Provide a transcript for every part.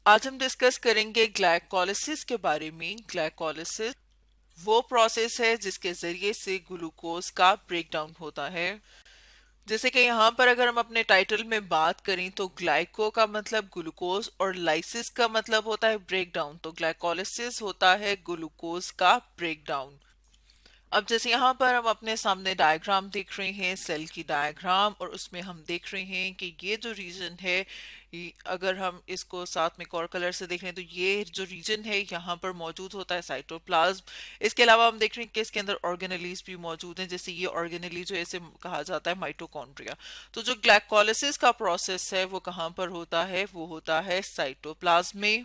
आज हम डिस्कस करेंगे ग्लाइकोलिसिस के बारे में। ग्लाइकोलिसिस वो प्रोसेस है जिसके जरिए से ग्लूकोज का ब्रेकडाउन होता है। जैसे कि यहाँ पर अगर हम अपने टाइटल में बात करें तो ग्लाइको का मतलब ग्लूकोज और लाइसिस का मतलब होता है ब्रेकडाउन। तो ग्लाइकोलिसिस होता है ग्लूकोज का ब्रेकडाउन। अब जैसे यहाँ पर हम अपने सामने डायग्राम देख रहे हैं, सेल की डायग्राम, और उसमें हम देख रहे हैं कि ये जो रीजन है, अगर हम इसको साथ में एक और कलर से देख रहे हैं तो ये जो रीजन है यहाँ पर मौजूद होता है साइटोप्लाज्म। इसके अलावा हम देख रहे हैं कि इसके अंदर ऑर्गेनेलीज भी मौजूद हैं, जैसे ये ऑर्गेनेली जो है इसे कहा जाता है माइटोकॉन्ड्रिया। तो जो ग्लाइकोलिसिस का प्रोसेस है वो कहाँ पर होता है, वो होता है साइटोप्लाज्म में।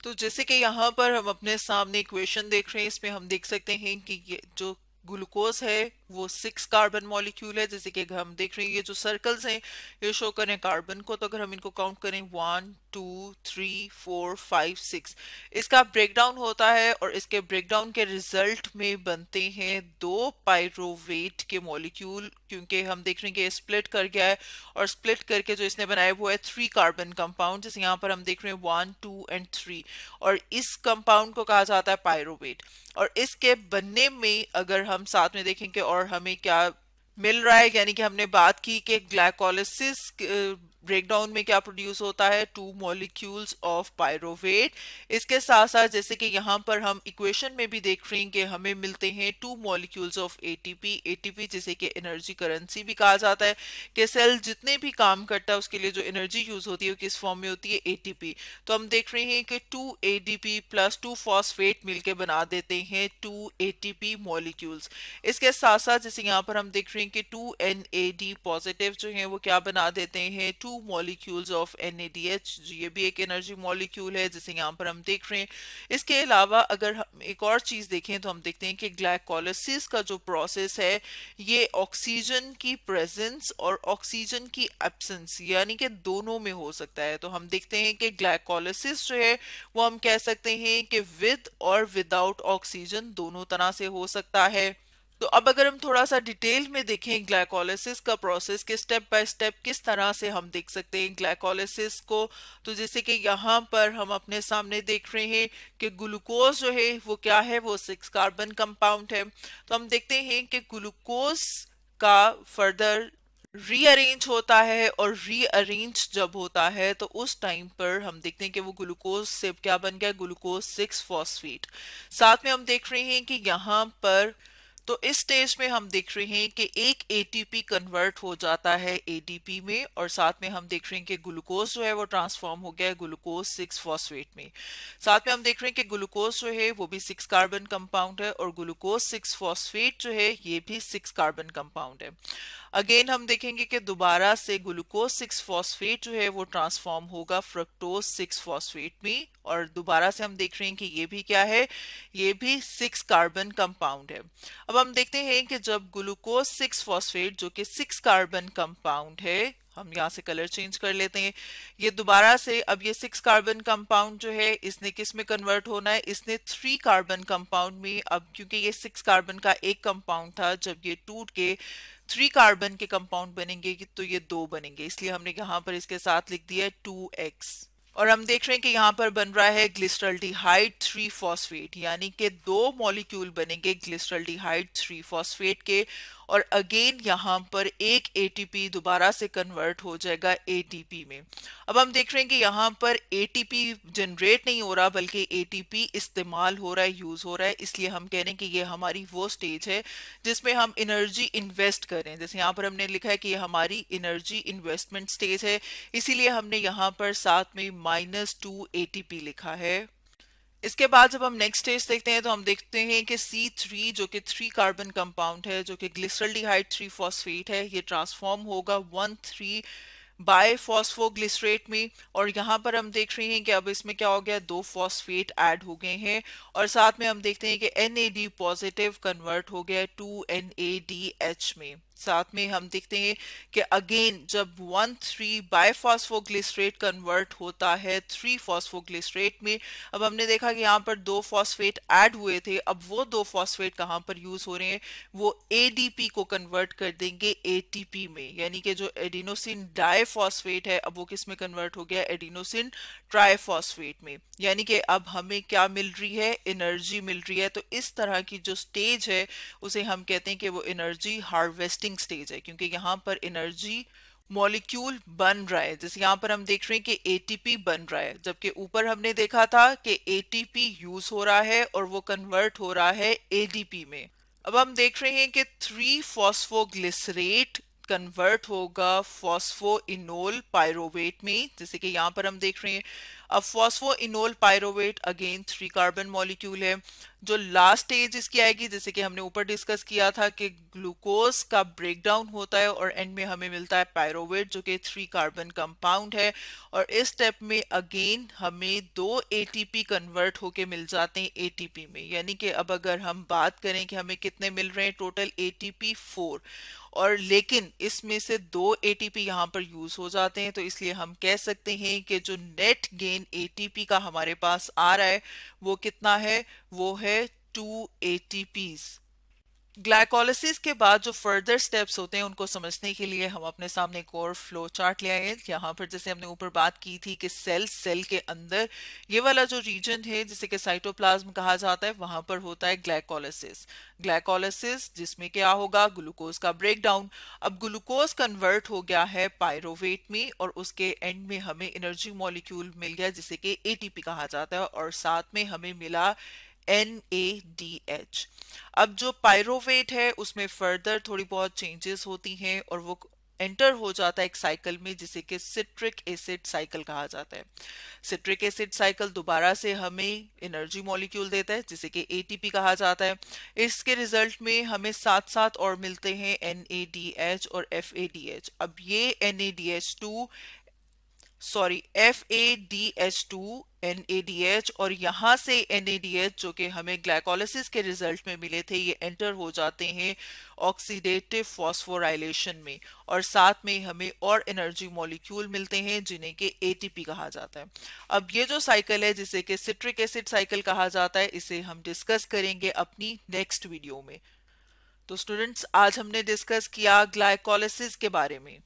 तो जैसे कि यहाँ पर हम अपने सामने इक्वेशन देख रहे हैं, इसमें हम देख सकते हैं कि ये जो ग्लूकोज है वो 6 कार्बन मॉलिक्यूल है। जैसे कि हम देख रहे हैं ये जो सर्कल्स हैं ये शो करें कार्बन को, तो अगर हम इनको काउंट करें 1 2 3 4 5 6, इसका ब्रेकडाउन होता है और इसके ब्रेकडाउन के रिजल्ट में बनते हैं 2 पाइरोवेट के मॉलिक्यूल, क्योंकि हम देख रहे हैं कि ये स्प्लिट कर गया है और स्प्लिट करके जो इसने बनाया वो है 3 कार्बन कंपाउंड। जैसे यहाँ पर हम देख रहे हैं 1 2 एंड 3, और इस कंपाउंड को कहा जाता है पायरोवेट। और इसके बनने में अगर हम साथ में देखेंगे और हमें क्या मिल रहा है, यानी कि हमने बात की कि ग्लाइकोलिसिस ब्रेकडाउन में क्या प्रोड्यूस होता है, 2 मॉलिक्यूल्स ऑफ पायरोवेट। इसके साथ साथ जैसे कि यहाँ पर हम इक्वेशन में भी देख रहे हैं कि हमें मिलते हैं 2 मॉलिक्यूल्स ऑफ एटीपी। एटीपी जिसे कि एनर्जी करेंसी भी कहा जाता है, कि सेल जितने भी काम करता है उसके लिए जो एनर्जी यूज होती है वो किस फॉर्म में होती है, एटीपी। तो हम देख रहे हैं कि 2 ADP प्लस 2 फॉस्फेट मिलके बना देते हैं 2 ATP मॉलिक्यूल्स। इसके साथ साथ जैसे यहाँ पर हम देख रहे हैं कि 2 NAD पॉजिटिव जो है वो क्या बना देते हैं, 2 मॉलिक्यूल्स ऑफ NADH। ये भी एक एनर्जी मॉलिक्यूल है जिसे यहाँ पर हम देख रहे हैं। इसके अलावा अगर हम एक और चीज देखें तो हम देखते हैं कि ग्लाइकोलिसिस का जो प्रोसेस है ये ऑक्सीजन की प्रेजेंस और ऑक्सीजन की एब्सेंस यानी कि दोनों में हो सकता है। तो हम देखते हैं कि ग्लाइकोलिसिस जो है वो हम कह सकते हैं कि विद और विदाउट ऑक्सीजन दोनों तरह से हो सकता है। तो अब अगर हम थोड़ा सा डिटेल में देखें ग्लाइकोलिसिस का प्रोसेस कि स्टेप बाय स्टेप किस तरह से हम देख सकते हैं ग्लाइकोलिसिस को, तो जैसे कि यहाँ पर हम अपने सामने देख रहे हैं कि ग्लूकोज जो है वो क्या है, वो 6 कार्बन कंपाउंड है। तो हम देखते हैं कि ग्लूकोज का फर्दर रीअरेंज होता है, और रीअरेंज जब होता है तो उस टाइम पर हम देखते हैं कि वो ग्लूकोज से क्या बन गया, ग्लूकोज 6 फॉस्फेट। साथ में हम देख रहे हैं कि यहाँ पर तो इस स्टेज में हम देख रहे हैं कि एक एटीपी कन्वर्ट हो जाता है एडीपी में, और साथ में हम देख रहे हैं कि ग्लूकोज जो है वो ट्रांसफॉर्म हो गया है ग्लूकोज 6 फॉस्फेट में। साथ में हम देख रहे हैं कि ग्लूकोज जो है वो भी 6 कार्बन कंपाउंड है, और ग्लूकोज 6 फॉस्फेट जो है ये भी 6 कार्बन कंपाउंड है। अगेन हम देखेंगे कि दोबारा से ग्लूकोज 6 फॉस्फेट जो है वो ट्रांसफॉर्म होगा फ्रक्टोज 6 फॉस्फेट में, और दोबारा से हम देख रहे हैं कि ये भी क्या है, ये भी 6 कार्बन कंपाउंड है। अब हम देखते हैं कि जब ग्लूकोज 6 फॉस्फेट जो कि 6 कार्बन कंपाउंड है, हम यहाँ से कलर चेंज कर लेते हैं, ये दोबारा से अब ये 6 कार्बन कंपाउंड जो है इसने किस में कन्वर्ट होना है, इसने 3 कार्बन कंपाउंड में। अब क्योंकि ये 6 कार्बन का एक कंपाउंड था, जब ये टूट के 3 कार्बन के कंपाउंड बनेंगे तो ये 2 बनेंगे, इसलिए हमने यहाँ पर इसके साथ लिख दिया है 2x। और हम देख रहे हैं कि यहाँ पर बन रहा है ग्लिसरल्डिहाइड 3 फॉस्फेट, यानी कि 2 मॉलिक्यूल बनेंगे ग्लिसरल्डिहाइड 3 फॉस्फेट के। और अगेन यहाँ पर एक एटीपी दोबारा से कन्वर्ट हो जाएगा एटीपी में। अब हम देख रहे हैं कि यहाँ पर एटीपी जनरेट नहीं हो रहा बल्कि एटीपी इस्तेमाल हो रहा है, यूज हो रहा है, इसलिए हम कह रहे हैं कि ये हमारी वो स्टेज है जिसमें हम एनर्जी इन्वेस्ट करें। जैसे यहाँ पर हमने लिखा है कि ये हमारी एनर्जी इन्वेस्टमेंट स्टेज है, इसीलिए हमने यहाँ पर साथ में -2 एटीपी लिखा है। इसके बाद जब हम नेक्स्ट स्टेज देखते हैं तो हम देखते हैं कि C3 जो कि 3 कार्बन कंपाउंड है, जो कि ग्लिसरल्डिहाइड 3 फॉस्फेट है, ये ट्रांसफॉर्म होगा 1,3 बाय फॉस्फोग्लिसरेट में। और यहाँ पर हम देख रहे हैं कि अब इसमें क्या हो गया, 2 फॉस्फेट ऐड हो गए हैं, और साथ में हम देखते हैं कि NAD पॉजिटिव कन्वर्ट हो गया 2 NADH में। साथ में हम देखते हैं कि अगेन जब 1,3 बाइफॉस्फोग्लिसरेट कन्वर्ट होता है 3 फॉस्फोग्लिसरेट में। अब हमने देखा कि यहाँ पर 2 फॉस्फेट ऐड हुए थे, अब वो 2 फॉस्फेट कहाँ पर यूज हो रहे हैं, वो एडीपी को कन्वर्ट कर देंगे एटीपी में, यानी कि जो एडिनोसिन डाइफॉस्फेट है अब वो किस में कन्वर्ट हो गया, एडिनोसिन ट्राइफॉस्फेट में। यानी कि अब हमें क्या मिल रही है, एनर्जी मिल रही है। तो इस तरह की जो स्टेज है उसे हम कहते हैं कि वो एनर्जी हार्वेस्टिंग स्टेज है, क्योंकि यहाँ पर एनर्जी मॉलिक्यूल बन रहा है। जैसे यहाँ पर हम देख रहे हैं कि एटीपी बन रहा है, जबकि ऊपर हमने देखा था कि एटीपी यूज हो रहा है और वो कन्वर्ट हो रहा है एडीपी में। अब हम देख रहे हैं कि 3 फॉस्फोग्लिसरेट कन्वर्ट होगा फॉस्फोइनोल पायरोवेट में, जैसे कि यहाँ पर हम देख रहे हैं। अब phosphoenol pyruvate again 3 carbon molecule है। जो लास्ट स्टेज इसकी आएगी, जैसे कि हमने ऊपर डिस्कस किया था कि ग्लूकोज का ब्रेकडाउन होता है और एंड में हमें मिलता है पायरोवेट जो कि 3 कार्बन कंपाउंड है। और इस स्टेप में अगेन हमें 2 एटीपी कन्वर्ट होके मिल जाते हैं एटीपी में। यानी कि अब अगर हम बात करें कि हमें कितने मिल रहे हैं, टोटल एटीपी 4, और लेकिन इसमें से 2 एटीपी यहाँ पर यूज हो जाते हैं, तो इसलिए हम कह सकते हैं कि जो नेट गेन एटीपी का हमारे पास आ रहा है वो कितना है, वो है 2 एटीपीज। ग्लाइकोलिसिस के बाद जो फर्दर स्टेप्स होते हैं उनको समझने के लिए हम अपने सामने एक और फ्लो चार्ट ले आए हैं। यहाँ पर जैसे हमने ऊपर बात की थी कि सेल के अंदर ये वाला जो रीजन है जिसे कि साइटोप्लाज्म कहा जाता है, वहां पर होता है ग्लाइकोलिसिस। ग्लाइकोलिसिस जिसमें क्या होगा, ग्लूकोज का ब्रेकडाउन। अब ग्लूकोज कन्वर्ट हो गया है पायरोवेट में और उसके एंड में हमें एनर्जी मॉलिक्यूल मिल गया जिसे कि एटीपी कहा जाता है, और साथ में हमें मिला NADH। अब जो पायरोवेट है उसमें फर्दर थोड़ी बहुत चेंजेस होती हैं और वो एंटर हो जाता है एक साइकिल में जिसे कि सिट्रिक एसिड साइकिल कहा जाता है। सिट्रिक एसिड साइकिल दोबारा से हमें एनर्जी मॉलिक्यूल देता है जिसे कि एटीपी कहा जाता है। इसके रिजल्ट में हमें साथ साथ और मिलते हैं NADH और FADH। अब ये NADH2 सॉरी FADH2 NADH और यहाँ से NADH जो कि हमें ग्लाइकोलिसिस के रिजल्ट में मिले थे, ये एंटर हो जाते हैं ऑक्सीडेटिव फॉस्फोराइलेशन में, और साथ में हमें और एनर्जी मॉलिक्यूल मिलते हैं जिन्हें कि एटीपी कहा जाता है। अब ये जो साइकिल है जिसे कि सिट्रिक एसिड साइकिल कहा जाता है, इसे हम डिस्कस करेंगे अपनी नेक्स्ट वीडियो में। तो स्टूडेंट्स, आज हमने डिस्कस किया ग्लाइकोलिसिस के बारे में।